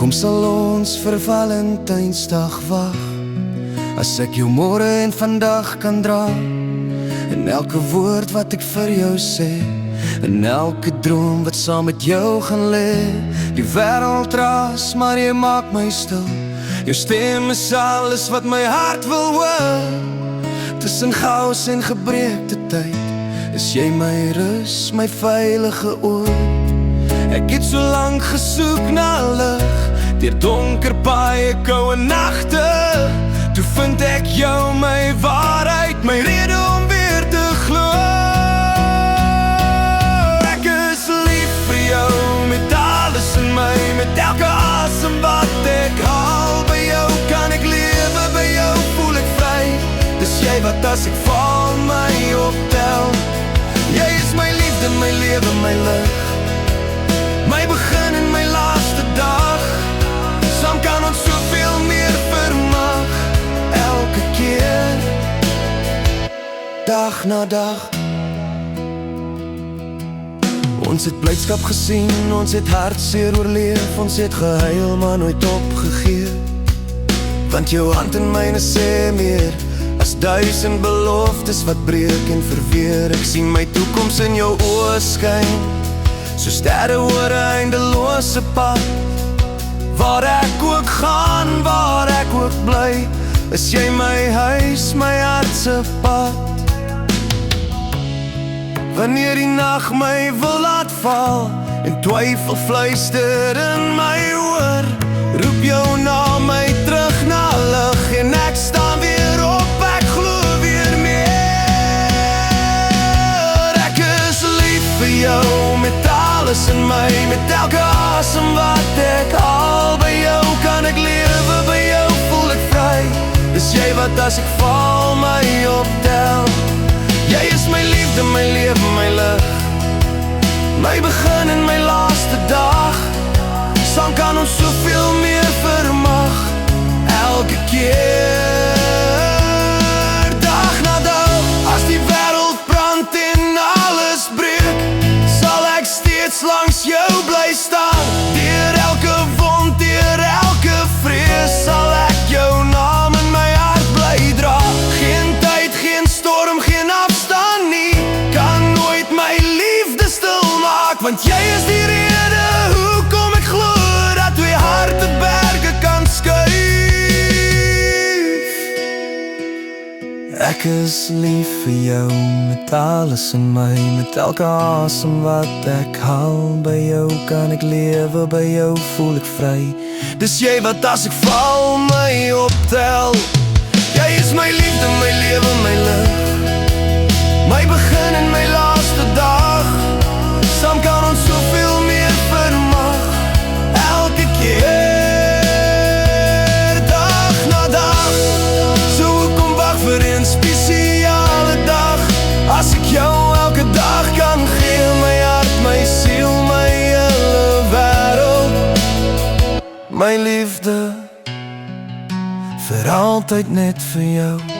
Hoekom sal ons vir Valentynsdag wag? As ek jou môre en vandag kan dra, en elke woord wat ek vir jou sê, en elke droom wat saam met jou gaan lê. Die wêreld raas, maar jy maak my stil. Jou stem is alles wat my hart wil hoor. Tussen chaos en gebreekte tyd is jy my rus, my veilige oord. Ek het so lank gesoek na lig, deur donker paaie, koue nagte. Toe vind ek jou, my waarheid, my rede om weer te glo. Ek is lief vir jou, met alles in my, met elke asem wat ek haal. By jou kan ek lewe, by jou voel ek vry. Dis jy wat as ek val my optel. Jy is my liefde, my lewe, my lig, my begin en my laaste dag. Saam kan ons soveel meer vermag. Elke keer, dag na dag. Ons het blydskap gesien, ons het hartseer oorleef. Ons het gehuil, maar nooit opgegee. Want jou hand in myne sê meer as 1000 beloftes wat breek en verweer. Ek sien my toekoms in jou oë skyn, so sterre oor 'n eindelose pad. Waar ek ook gaan, waar ek ook bly, is jy my huis, my hartse pad. Wanneer die nag my wil laat val, en twyfel fluister in my oor, roep jou naam my terug na lig, en ek staan weer op, ek glo weer meer. Ek is lief vir jou, met alles in my, met elke asem wat ek haal. By jou kan ek lewe, by jou voel ek vry. Dis jy wat as ek val my optel. Jy is my liefde, my lewe, my lig, my begin en my laaste dag. Saam kan ons soveel meer vermag. Elke keer, dag na dag. As die wêreld brand en alles breek, sal ek steeds langs jou bly staan. Deur elke wond, deur elke vrees, sal ek jou naam in my hart bly dra. Geen tyd, geen storm, geen afstand nie kan nooit my liefde stil maak. Want jy is die rede hoekom ek glo dat twee harte berge kan skuif. Ek is lief vir jou, met alles in my, met elke asem wat ek haal. By jou kan ek lewe, by jou voel ek vry. Dis jy wat as ek val my optel. Jy is my liefde, my lewe, my lig, my begin en my laaste dag. Saam kan ons soveel meer vermag. Elke keer, dag na dag. So kom wag vir een spesiale dag. As ek jou elke dag kan gee, my hart, my siel, my hele wêreld, my liefde, vir altyd net vir jou.